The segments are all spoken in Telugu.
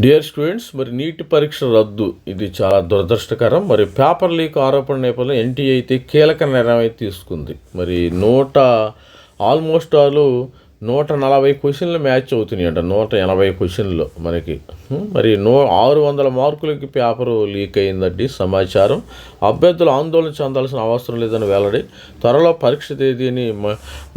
డియర్ స్టూడెంట్స్, మరి నీట్ పరీక్ష రద్దు ఇది చాలా దురదృష్టకరం. మరి పేపర్ లీక్ ఆరోపణ నేపథ్యంలో ఎన్టీఏ అయితే కీలక నిర్ణయం అయితే తీసుకుంది. మరి ఆల్మోస్ట్ 140 క్వశ్చన్లు మ్యాచ్ అవుతున్నాయి అంట. 180 క్వశ్చన్లు మనకి. మరి 600 మార్కులకి పేపరు లీక్ అయిందండి సమాచారం. అభ్యర్థులు ఆందోళన చెందాల్సిన అవసరం లేదని వెల్లడి. త్వరలో పరీక్ష తేదీని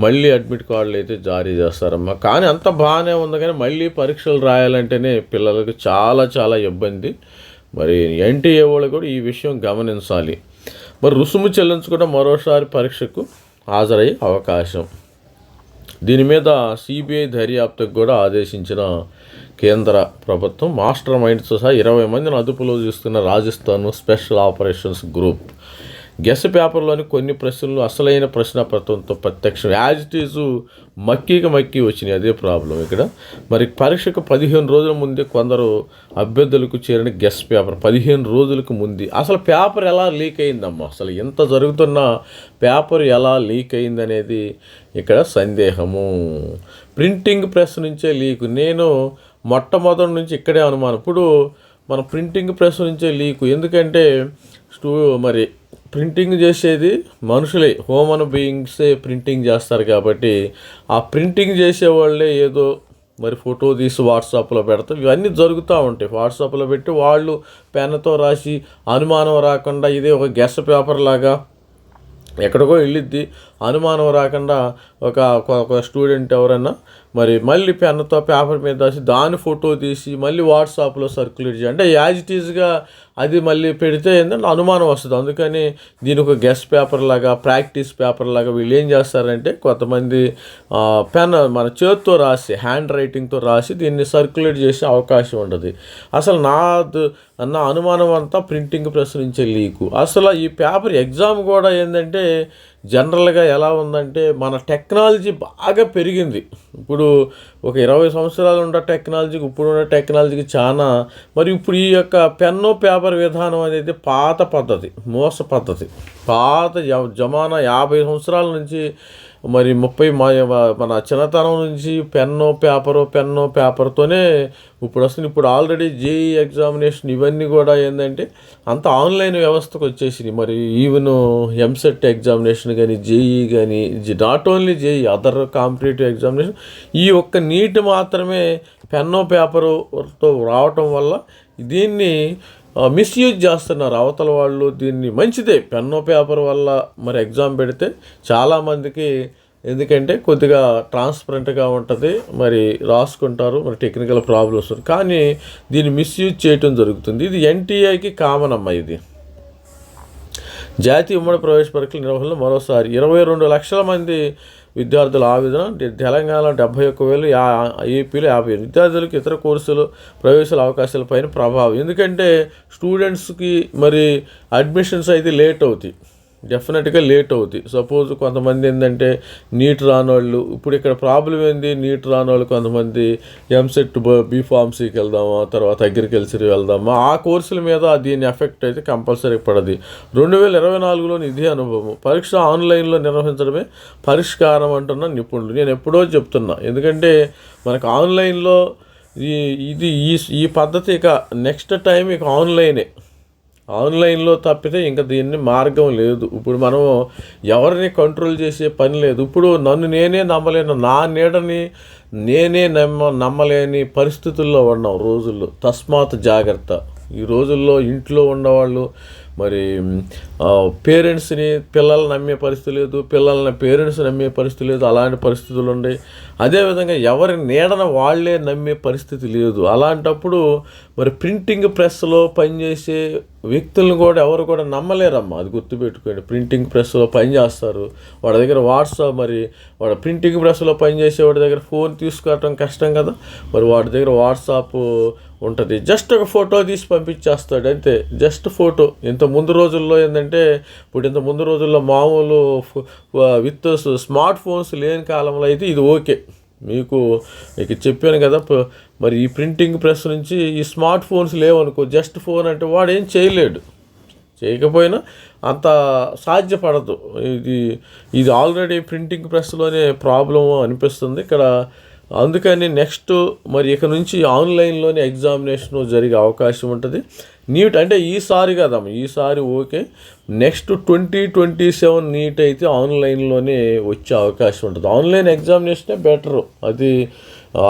మళ్ళీ అడ్మిట్ కార్డులు అయితే జారీ చేస్తారమ్మా. కానీ అంత బాగానే ఉంది, కానీ మళ్ళీ పరీక్షలు రాయాలంటేనే పిల్లలకు చాలా చాలా ఇబ్బంది. మరి ఎన్టీఏ వాళ్ళు కూడా ఈ విషయం గమనించాలి. మరి రుసుము చెల్లించకుండా మరోసారి పరీక్షకు హాజరయ్యే అవకాశం. దీని మీద సిబిఐ దర్యాప్తుకు కూడా ఆదేశించిన కేంద్ర ప్రభుత్వం. మాస్టర్ మైండ్తో సహా 20 మందిని అదుపులో తీసుకున్న Rajasthan special operations group. Guess పేపర్లోని కొన్ని ప్రశ్నలు అసలైన ప్రశ్నపత్రంతో ప్రత్యక్షం యాజ్ ఇట్ ఈజ్ మక్కి వచ్చినాయి. అదే ప్రాబ్లం ఇక్కడ. మరి పరీక్షకు 15 రోజుల ముందే కొందరు అభ్యర్థులకు చేరిన గెస్ పేపర్ 15 రోజులకు ముందే. అసలు పేపర్ ఎలా లీక్ అయిందమ్మా? అసలు ఇంత జరుగుతున్న పేపర్ ఎలా లీక్ అయిందనేది ఇక్కడ సందేహము. ప్రింటింగ్ ప్రెస్ నుంచే లీకు. నేను మొట్టమొదటి నుంచి ఇక్కడే అనుమానం. ఇప్పుడు మన ప్రింటింగ్ ప్రెస్ నుంచే లీకు. ఎందుకంటే మరి ప్రింటింగ్ చేసేది మనుషులే, హ్యూమన్ బీయింగ్సే ప్రింటింగ్ చేస్తారు కాబట్టి ఆ ప్రింటింగ్ చేసేవాళ్ళే ఏదో మరి ఫోటో తీసి వాట్సాప్లో పెడతారు. ఇవన్నీ జరుగుతూ ఉంటాయి. వాట్సాప్లో పెట్టి వాళ్ళు పెన్నుతో రాసి అనుమానం రాకుండా ఇదే ఒక గెస్ పేపర్ లాగా ఎక్కడికో వెళ్ళిద్ది. అనుమానం రాకుండా ఒక స్టూడెంట్ ఎవరన్నా మరి మళ్ళీ పెన్నుతో పేపర్ మీద రాసి దాని ఫోటో తీసి మళ్ళీ వాట్సాప్లో సర్క్యులేట్ చేయాలి. అంటే యాజ్ ఇట్ ఈజ్గా అది మళ్ళీ పెడితే ఏంటంటే అనుమానం వస్తుంది. అందుకని దీని ఒక గెస్ట్ పేపర్ లాగా, ప్రాక్టీస్ పేపర్ లాగా వీళ్ళు ఏం చేస్తారంటే కొంతమంది పెన్ మన చేతితో రాసి, హ్యాండ్ రైటింగ్తో రాసి దీన్ని సర్క్యులేట్ చేసే అవకాశం ఉంటుంది. అసలు నా అనుమానం అంతా ప్రింటింగ్ ప్రెస్ నుంచే లీకు. అసలు ఈ పేపర్ ఎగ్జామ్ కూడా ఏంటంటే జనరల్గా ఎలా ఉందంటే మన టెక్నాలజీ బాగా పెరిగింది. ఇప్పుడు ఒక 20 సంవత్సరాలు ఉన్న టెక్నాలజీకి ఇప్పుడున్న టెక్నాలజీకి చాలా. మరి ఇప్పుడు ఈ యొక్క పెన్ను పేపర్ విధానం అనేది పాత పద్ధతి, మోస పద్ధతి. పాత జమానా 50 సంవత్సరాల నుంచి మరి 30 మన చిన్నతనం నుంచి పెన్ను పేపర్తోనే ఇప్పుడు వస్తుంది. ఇప్పుడు ఆల్రెడీ జేఈ ఎగ్జామినేషన్ ఇవన్నీ కూడా ఏంటంటే అంత ఆన్లైన్ వ్యవస్థకు వచ్చేసింది. మరి ఈవెన్ ఎంసెట్ ఎగ్జామినేషన్ కానీ, జేఈ కానీ, not only JEE, other competitive examination ఈ ఒక్క నీట్ మాత్రమే పెన్ను పేపర్తో రావటం వల్ల దీన్ని మిస్యూజ్ చేస్తున్నారు అవతల వాళ్ళు. దీన్ని మంచిదే పెన్ను పేపర్ వల్ల మరి ఎగ్జామ్ పెడితే చాలామందికి, ఎందుకంటే కొద్దిగా ట్రాన్స్పరెంట్గా ఉంటుంది, మరి రాసుకుంటారు, మరి టెక్నికల్ ప్రాబ్లమ్స్. కానీ దీన్ని మిస్యూజ్ చేయటం జరుగుతుంది. ఇది ఎన్టీఏకి కామన్ అమ్మ. ఇది జాతీయ ఉమ్మడి ప్రవేశ పరీక్షల నిర్వహణలో మరోసారి 22 లక్షల మంది విద్యార్థుల ఆవేదన. తెలంగాణ 71,000, ఏపీలో 50,000 విద్యార్థులకు ఇతర కోర్సులు ప్రవేశాల అవకాశాలపైన ప్రభావం. ఎందుకంటే స్టూడెంట్స్కి మరి అడ్మిషన్స్ అయితే లేట్ అవుతాయి, డెఫినెట్గా లేట్ అవుతాయి. సపోజ్ కొంతమంది ఏంటంటే నీట్ రానోళ్ళు, ఇప్పుడు ఇక్కడ ప్రాబ్లం ఏంది, నీట్ రానోళ్ళు కొంతమంది ఎంసెట్ బీఫార్మసీకి వెళ్దామా, తర్వాత అగ్రికల్చర్ వెళ్దామా, ఆ కోర్సుల మీద దీని ఎఫెక్ట్ అయితే కంపల్సరీ పడది. 2024లోని ఇదే అనుభవం. పరీక్ష ఆన్లైన్లో నిర్వహించడమే పరిష్కారం అంటున్న నిపుణులు. నేను ఎప్పుడో చెప్తున్నా, ఎందుకంటే మనకు ఆన్లైన్లో ఈ పద్ధతి ఇక నెక్స్ట్ టైం ఇక ఆన్లైన్లో తప్పితే ఇంకా దీన్ని మార్గం లేదు. ఇప్పుడు మనం ఎవరిని కంట్రోల్ చేసే పని లేదు. ఇప్పుడు నన్ను నేనే నమ్మలేను, నా నీడని నేనే నమ్మలేని పరిస్థితుల్లో ఉన్నాం రోజుల్లో. తస్మాత్ జాగ్రత్త. ఈ రోజుల్లో ఇంట్లో ఉన్నవాళ్ళు మరి పేరెంట్స్ని పిల్లల్ని నమ్మే పరిస్థితి లేదు, పిల్లల్ని పేరెంట్స్ నమ్మే పరిస్థితి లేదు. అలాంటి పరిస్థితులు ఉన్నాయి. అదేవిధంగా ఎవరి నీడన వాళ్ళే నమ్మే పరిస్థితి లేదు. అలాంటప్పుడు మరి ప్రింటింగ్ ప్రెస్లో పనిచేసే వ్యక్తులను కూడా ఎవరు కూడా నమ్మలేరమ్మా. అది గుర్తుపెట్టుకోండి. ప్రింటింగ్ ప్రెస్లో పనిచేస్తారు, వాడి దగ్గర వాట్సాప్, మరి వాడు ప్రింటింగ్ ప్రెస్లో పనిచేసే వాడి దగ్గర ఫోన్ తీసుకోవటం కష్టం కదా. మరి వాడి దగ్గర వాట్సాప్ ఉంటుంది, జస్ట్ ఒక ఫోటో తీసి పంపించేస్తాడు అంతే, జస్ట్ ఫోటో. ఇంత ముందు రోజుల్లో ఏంటంటే ఇంత ముందు రోజుల్లో మామూలు విత్ స్మార్ట్ ఫోన్స్ లేని కాలంలో అయితే ఇది ఓకే. మీకు చెప్పాను కదా, మరి ఈ ప్రింటింగ్ ప్రెస్ నుంచి ఈ స్మార్ట్ ఫోన్స్ లేవనుకో, జస్ట్ ఫోన్ అంటే వాడు ఏం చేయకపోయినా అంత సాధ్యపడదు. ఇది ఆల్రెడీ ప్రింటింగ్ ప్రెస్లోనే ప్రాబ్లం అనిపిస్తుంది. ఇక్కడ అందుకని నెక్స్ట్ మరి ఇక నుంచి ఆన్లైన్లోనే ఎగ్జామినేషన్ జరిగే అవకాశం ఉంటుంది. నీట్ అంటే ఈసారి కదమ్మా, ఈసారి ఓకే, నెక్స్ట్ 2027 నీట్ అయితే ఆన్లైన్లోనే వచ్చే అవకాశం ఉంటుంది. ఆన్లైన్ ఎగ్జామినేషనే బెటరు. అది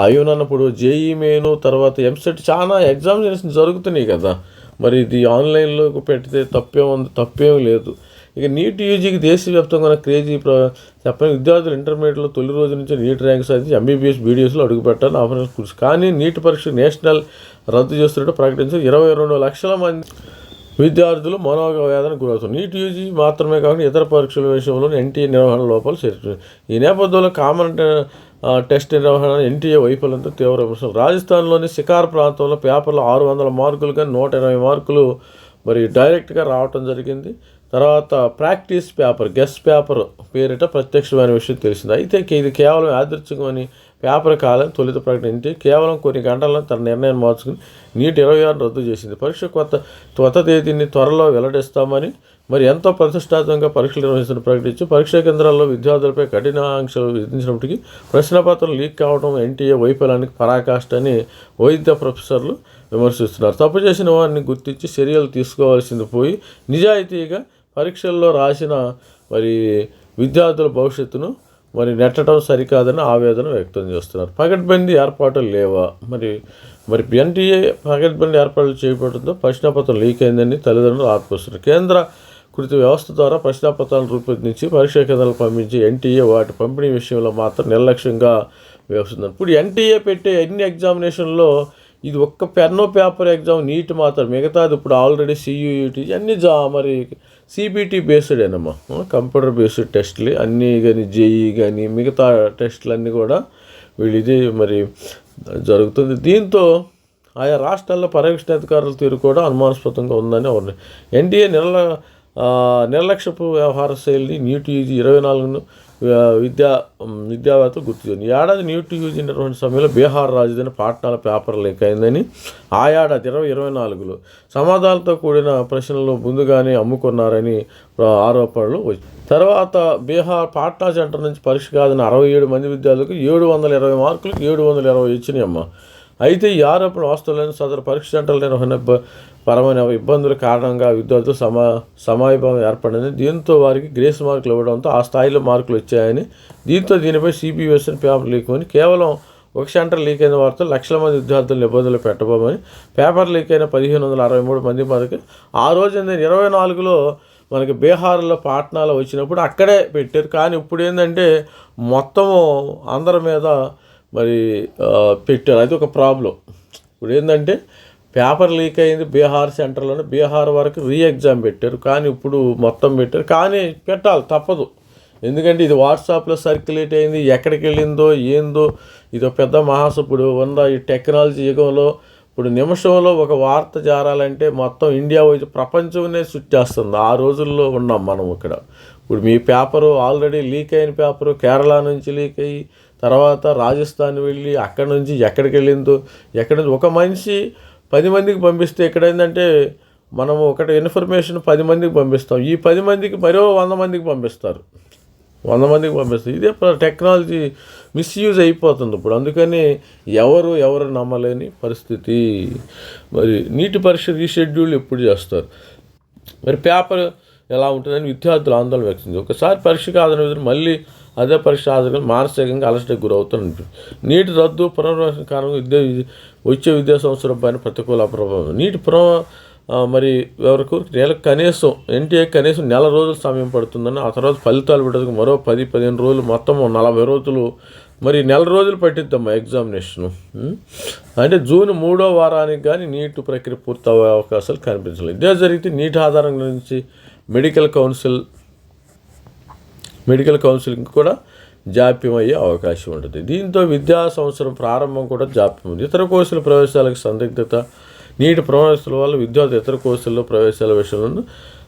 అయ్యునప్పుడు జేఈ మెయిన్ తర్వాత ఎంసెట్ చాలా ఎగ్జామినేషన్ జరుగుతున్నాయి కదా, మరి ఇది ఆన్లైన్లోకి పెడితే తప్పేం లేదు. ఇక నీట్ యూజీకి దేశవ్యాప్తంగా క్రేజీ చెప్పని విద్యార్థులు ఇంటర్మీడియట్లో తొలి రోజు నుంచి నీట్ ర్యాంక్ సాధించి ఎంబీబీఎస్ బీడీఎస్లో అడుగుపెట్టాలని ఆపరేషన్ కృషి. కానీ నీట్ పరీక్ష నేషనల్ రద్దు చేస్తున్నట్టు ప్రకటించారు. 22 లక్షల మంది విద్యార్థులు మనోవేదన గురవుతారు. నీట్ యూజీ మాత్రమే కాకుండా ఇతర పరీక్షల విషయంలో ఎన్టీఏ నిర్వహణ లోపాలు చేరుతున్నాయి. ఈ నేపథ్యంలో కామన్ టెస్ట్ నిర్వహణ ఎన్టీఏ వైఫల్యంతో తీవ్ర విమర్శలు. రాజస్థాన్లోని శికార్ ప్రాంతంలో పేపర్లో 600 మార్కులు కానీ 120 మార్కులు మరి డైరెక్ట్గా రావటం జరిగింది. తర్వాత ప్రాక్టీస్ పేపర్, గెస్ట్ పేపర్ పేరిట ప్రత్యక్షమైన విషయం తెలిసింది. అయితే ఇది కేవలం యాదృచ్ఛికమని పేపర్ కాలని తొలుత ప్రకటించి కేవలం కొన్ని గంటల్లో తన నిర్ణయాన్ని మార్చుకుని నీట్ 26 రద్దు చేసింది. పరీక్ష కొత్త తేదీని త్వరలో వెల్లడిస్తామని మరి ఎంతో ప్రతిష్టాత్మకంగా పరీక్షలు నిర్వహిస్తున్న ప్రకటించి పరీక్షా కేంద్రాల్లో విద్యార్థులపై కఠిన ఆంక్షలు విధించినప్పటికీ ప్రశ్నపత్రం లీక్ కావడం ఎన్టీఏ వైఫల్యానికి పరాకాష్ట అని వైద్య ప్రొఫెసర్లు విమర్శిస్తున్నారు. తప్పు చేసిన వారిని గుర్తించి చర్యలు తీసుకోవాల్సింది పోయి నిజాయితీగా పరీక్షల్లో రాసిన మరి విద్యార్థుల భవిష్యత్తును మరి నెట్టడం సరికాదని ఆవేదన వ్యక్తం చేస్తున్నారు. పకడ్బందీ ఏర్పాట్లు లేవా? మరి ఎన్టీఏ పకడ్బందీ ఏర్పాట్లు చేయబడంతో ప్రశ్నపత్రం లీక్ అయిందని తల్లిదండ్రులు ఆత్మహత్యారు. కేంద్ర కృతి వ్యవస్థ ద్వారా ప్రశ్నపత్రాలను రూపొందించి పరీక్షా కేంద్రాలు పంపించి ఎన్టీఏ వాటి పంపిణీ విషయంలో మాత్రం నిర్లక్ష్యంగా వ్యవహరిస్తున్నారు. ఇప్పుడు ఎన్టీఏ పెట్టే ఎన్ని ఎగ్జామినేషన్లో ఇది ఒక్క పెన్నో పేపర్ ఎగ్జామ్ నీట్ మాత్రం, మిగతాది ఇప్పుడు ఆల్రెడీ సియూఈటీ అన్నీ మరి సిబిటి బేస్డ్ ఏనమ్మా, కంప్యూటర్ బేస్డ్ టెస్టులు అన్నీ కానీ జేఈ కానీ మిగతా టెస్టులు అన్నీ కూడా ఇది మరి జరుగుతుంది. దీంతో ఆయా రాష్ట్రాల్లో పర్యవేక్షణాధికారుల తీరు కూడా అనుమానాస్పదంగా ఉందని ఎన్టీఏ నిర్లక్ష్యపు వ్యవహార శైలిని నీట్ యూజీ 24 విద్యావేత్తలు గుర్తు చేయండి. ఈ ఏడాది నీట్ యూజీ నిర్వహణ సమయంలో బీహార్ రాజధాని పాట్నాల పేపర్ లీక్ అయిందని ఆ ఏడాది 2024లో సమాధానాలతో కూడిన ప్రశ్నలు ముందుగానే అమ్ముకున్నారని ఆరోపణలు వచ్చాయి. తర్వాత బీహార్ పాట్నా సెంటర్ నుంచి పరీక్ష కాదని 67 మంది విద్యార్థులకు 720 మార్కులకు 720 ఇచ్చినాయమ్మ. అయితే ఈ ఆరోపణ వాస్తవాలను సదరు పరీక్ష సెంటర్ల నిర్వహణ పరమైన ఇబ్బందుల కారణంగా విద్యార్థులు సమాయభావం ఏర్పడింది. దీంతో వారికి గ్రేస్ మార్కులు ఇవ్వడంతో ఆ స్థాయిలో మార్కులు వచ్చాయని, దీనిపై సిబిఎస్ఈ పేపర్ లీక్ అని కేవలం ఒక సెంటర్ లీక్ అయిన వారితో లక్షల మంది విద్యార్థులను ఇబ్బందులు పెట్టబోమని పేపర్ లీక్ అయిన 1563 మంది మనకి ఆ రోజు 24లో మనకి బీహార్లో పాట్నాలో వచ్చినప్పుడు అక్కడే పెట్టారు. కానీ ఇప్పుడు ఏంటంటే మొత్తము అందరి మీద మరి పెట్టారు. అది ఒక ప్రాబ్లం. ఇప్పుడు ఏంటంటే పేపర్ లీక్ అయింది బీహార్ సెంటర్లోనే, బీహార్ వరకు ఎగ్జామ్ పెట్టారు. కానీ ఇప్పుడు మొత్తం పెట్టారు. కానీ పెట్టాలి, తప్పదు. ఎందుకంటే ఇది వాట్సాప్లో సర్క్యులేట్ అయింది, ఎక్కడికి వెళ్ళిందో ఏందో ఇది ఒక పెద్ద మహాసప్పుడు ఉన్న ఈ టెక్నాలజీ యుగంలో. ఇప్పుడు నిమిషంలో ఒక వార్త జారాలంటే మొత్తం ఇండియా వచ్చి ప్రపంచంనే చుట్టేస్తుంది. ఆ రోజుల్లో ఉన్నాం మనం ఇక్కడ. ఇప్పుడు మీ పేపరు ఆల్రెడీ లీక్ అయిన పేపరు కేరళ నుంచి లీక్ అయ్యి తర్వాత రాజస్థాన్ వెళ్ళి అక్కడి నుంచి ఎక్కడికి వెళ్ళిందో ఒక మనిషి 10 మందికి పంపిస్తే ఎక్కడైందంటే మనము ఒకటి ఇన్ఫర్మేషన్ 10 మందికి పంపిస్తాం, ఈ 10 మందికి మరో 100 మందికి పంపిస్తారు. ఇదే టెక్నాలజీ మిస్యూజ్ అయిపోతుంది ఇప్పుడు. అందుకని ఎవరు నమ్మలేని పరిస్థితి. మరి నీటి పరీక్ష రీషెడ్యూల్ ఎప్పుడు చేస్తారు, మరి పేపర్ ఎలా ఉంటుందని విద్యార్థులు ఆందోళన వ్యక్తం. ఒకసారి పరీక్ష కాదని విధులు మళ్ళీ అదే పరీక్ష ఆధారంగా మానసికంగా అలసటకు గురవుతుంది. నీటి రద్దు పునర్వసన కారణంగా వచ్చే విద్యా సంవత్సరం పైన ప్రతికూల ప్రభావం. నీటి మరి ఎవరికి కనీసం ఎన్టీఏ కనీసం నెల రోజులు సమయం పడుతుందని, ఆ తర్వాత ఫలితాలు పెట్టడానికి మరో 10-15 రోజులు, మొత్తం 40 రోజులు, మరి నెల రోజులు పట్టిద్దమ్మా ఎగ్జామినేషను. అంటే జూన్ 3వ వారానికి కానీ నీటి ప్రక్రియ పూర్తయ్యే అవకాశాలు కనిపించలేదు. ఇదే జరిగితే నీటి ఆధారం నుంచి మెడికల్ కౌన్సిలింగ్ కూడా జాప్యం అయ్యే అవకాశం ఉంటుంది. దీంతో విద్యా సంవత్సరం ప్రారంభం కూడా జాప్యం ఉంది. ఇతర కోర్సుల ప్రవేశాలకు సందిగ్ధత. నీటి ప్రవేశాల వల్ల విద్యార్థులు ఇతర కోర్సుల్లో ప్రవేశాల విషయంలో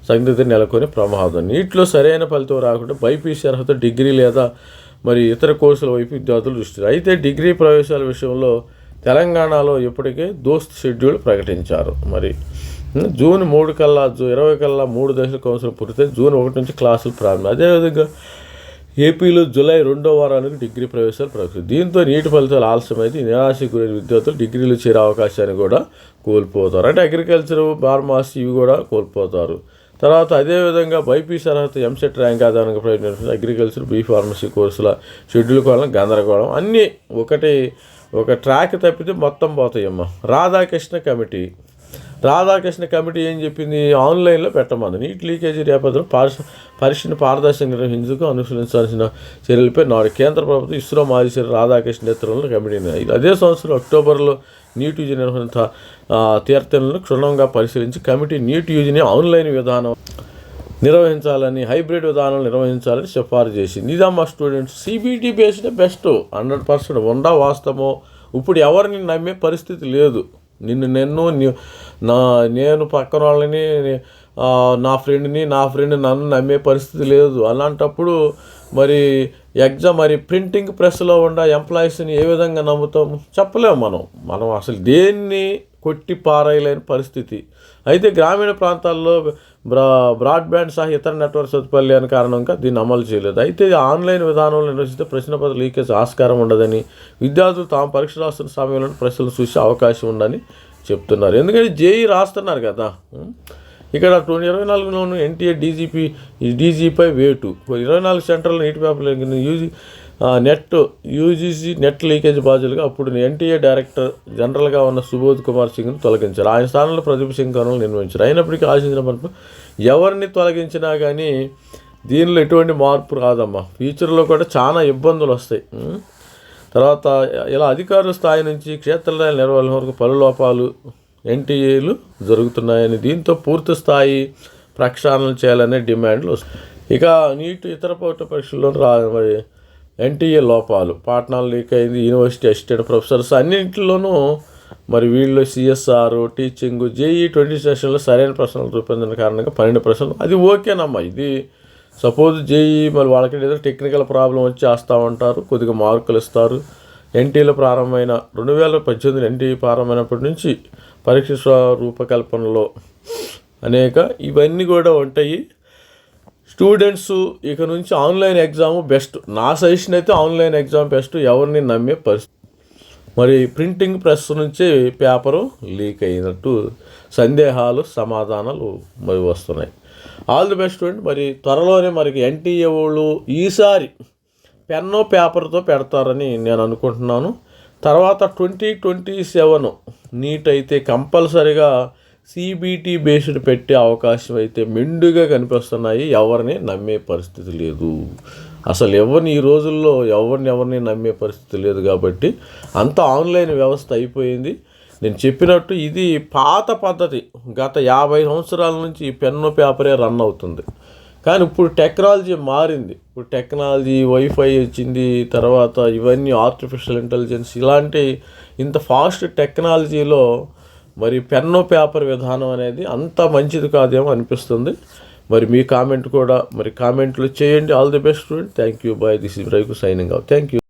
సందిగ్ధత నెలకొని ప్రమాదం. నీటిలో సరైన ఫలితం రాకుండా బైపీసీ అర్హత డిగ్రీ లేదా మరి ఇతర కోర్సుల వైపు విద్యార్థులు దృష్టి. అయితే డిగ్రీ ప్రవేశాల విషయంలో తెలంగాణలో ఇప్పటికే దోస్త్ షెడ్యూల్ ప్రకటించారు. మరి జూన్ 3 కల్లా 20 కల్లా 3 దశల కౌన్సిల్ పూర్తయి జూన్ 1 నుంచి క్లాసులు ప్రారంభం. అదేవిధంగా ఏపీలో జూలై 2వ వారానికి డిగ్రీ ప్రవేశాలు ప్రకటించారు. దీంతో నీటి ఫలితాలు ఆలస్యమైతే నిరాశకు గురైన విద్యార్థులు డిగ్రీలు చేరే అవకాశాన్ని కూడా కోల్పోతారు. అంటే అగ్రికల్చర్, ఫార్మసీ ఇవి కూడా కోల్పోతారు. తర్వాత అదేవిధంగా బైపీసీ అర్హత ఎంసెట్ ర్యాంక్ ఆధారంగా ప్రయోజనం అగ్రికల్చర్, బీ ఫార్మసీ కోర్సుల షెడ్యూల్ కోవడం గందరగోళం. అన్నీ ఒక ట్రాక్ తప్పితే మొత్తం పోతాయమ్మా. రాధాకృష్ణ కమిటీ ఏం చెప్పింది? ఆన్లైన్లో పెట్టమంది. నీట్ లీకేజీ నేపథ్యంలో పరీక్షను పారదర్శకంగా నిర్వహించుకు అనుసరించాల్సిన చర్యలపై నాడు కేంద్ర ప్రభుత్వం ఇస్రో మాజీ రాధాకృష్ణ నేతృత్వంలో కమిటీని అదే సంవత్సరం అక్టోబర్లో నీట్ యూజీ నిర్వహణ తీర్థనలను క్షుణ్ణంగా పరిశీలించి కమిటీ నీట్ యూజీని ఆన్లైన్ విధానం నిర్వహించాలని, హైబ్రిడ్ విధానం నిర్వహించాలని సిఫారసు చేసింది. ఇదమ్మా స్టూడెంట్స్, సిబిటి బేస్డ్ బెస్ట్ 100% ఉండా వాస్తవమో. ఇప్పుడు ఎవరిని నమ్మే పరిస్థితి లేదు. నేను పక్కన వాళ్ళని, నా ఫ్రెండ్ నన్ను నమ్మే పరిస్థితి లేదు. అలాంటప్పుడు మరి ప్రింటింగ్ ప్రెస్లో ఉన్న ఎంప్లాయీస్ని ఏ విధంగా నమ్ముతాము? చెప్పలేము. మనం అసలు దేన్ని కొట్టి పారేయలేని పరిస్థితి. అయితే గ్రామీణ ప్రాంతాల్లో బ్రాడ్బ్యాండ్ సహా ఇతర నెట్వర్క్ సదుపాయాలు లేని కారణంగా దీన్ని అమలు చేయలేదు. అయితే ఆన్లైన్ విధానంలో నిర్వహిస్తే ప్రశ్నపత్ర లీకేజ్ ఆస్కారం ఉండదని, విద్యార్థులు తాము పరీక్ష రాస్తున్న సమయంలో ప్రశ్నలు చూసే అవకాశం ఉందని చెప్తున్నారు. ఎందుకంటే జేఈ రాస్తున్నారు కదా. ఇక్కడ 2024లోను ఎన్టీఏ డీజీపై వేటు 24 సెంట్రల్ నీటి పేపర్ యూజీసీ నెట్ లీకేజ్ బాధ్యులుగా అప్పుడు ఎన్టీఏ డైరెక్టర్ జనరల్గా ఉన్న సుబోధ్ కుమార్ సింగ్ను తొలగించారు. ఆయన స్థానంలో ప్రదీప్ సింగ్ కనులు నిర్వహించారు. అయినప్పటికీ ఆశించిన మనకు ఎవరిని తొలగించినా కానీ దీనిలో ఎటువంటి మార్పు రాదమ్మా. ఫ్యూచర్లో కూడా చాలా ఇబ్బందులు వస్తాయి. తర్వాత ఇలా అధికారుల స్థాయి నుంచి క్షేత్రస్థాయి నిర్వహణ వరకు పలు లోపాలు ఎన్టీఏలు జరుగుతున్నాయని, దీంతో పూర్తి స్థాయి ప్రక్షాళన చేయాలనే డిమాండ్లు వస్తాయి. ఇక నీటి ఇతర పౌర పరీక్షల్లో మరి ఎన్టీఏ లోపాలు, పాఠనాలు లీక్ అయింది, యూనివర్సిటీ అసిస్టెంట్ ప్రొఫెసర్స్ అన్నింటిలోనూ మరి వీళ్ళు సిఎస్ఆర్, టీచింగ్, జేఈ 20 సెషన్లో సరైన ప్రశ్నలు రూపొందిన కారణంగా 12 ప్రశ్నలు. అది ఓకేనమ్మా. ఇది సపోజ్ జేఈ మరి వాళ్ళకి ఏదో టెక్నికల్ ప్రాబ్లం వచ్చి వేస్తూ ఉంటారు, కొద్దిగా మార్కులు ఇస్తారు. ఎన్టీఏలో ప్రారంభమైన 2018 ఎన్టీఏ ప్రారంభమైనప్పటి నుంచి పరీక్ష రూపకల్పనలో ఇవన్నీ కూడా ఉంటాయి. స్టూడెంట్స్ ఇక నుంచి ఆన్లైన్ ఎగ్జామ్ బెస్ట్. నా సజెషన్ అయితే ఆన్లైన్ ఎగ్జామ్ బెస్ట్. ఎవరిని నమ్మే పరిస్థితి. మరి ప్రింటింగ్ ప్రెస్ నుంచి పేపరు లీక్ అయినట్టు సందేహాలు, సమాధానాలు మరి వస్తున్నాయి. All the best student. మరి త్వరలోనే మనకి ఎన్టీఏ వాళ్ళు ఈసారి పెన్ను పేపర్తో పెడతారని నేను అనుకుంటున్నాను. తర్వాత 2027 నీట్ అయితే కంపల్సరీగా సిబిటి బేస్డ్ పెట్టే అవకాశం అయితే మెండుగా కనిపిస్తున్నాయి. ఎవరిని నమ్మే పరిస్థితి లేదు. అసలు ఈ రోజుల్లో ఎవరిని నమ్మే పరిస్థితి లేదు. కాబట్టి అంత ఆన్లైన్ వ్యవస్థ అయిపోయింది. నేను చెప్పినట్టు ఇది పాత పద్ధతి. గత 50 సంవత్సరాల నుంచి ఈ పెన్ను పేపరే రన్ అవుతుంది. కానీ ఇప్పుడు టెక్నాలజీ మారింది. ఇప్పుడు టెక్నాలజీ, వైఫై వచ్చింది. తర్వాత ఇవన్నీ ఆర్టిఫిషియల్ ఇంటెలిజెన్స్, ఇలాంటి ఇంత ఫాస్ట్ టెక్నాలజీలో మరి పెన్ను పేపర్ విధానం అనేది అంత మంచిది కాదేమో అనిపిస్తుంది. మరి మీ కామెంట్ కూడా కామెంట్లు చేయండి. All the best student. Thank you. Bye. This is Raghu signing out. Thank you.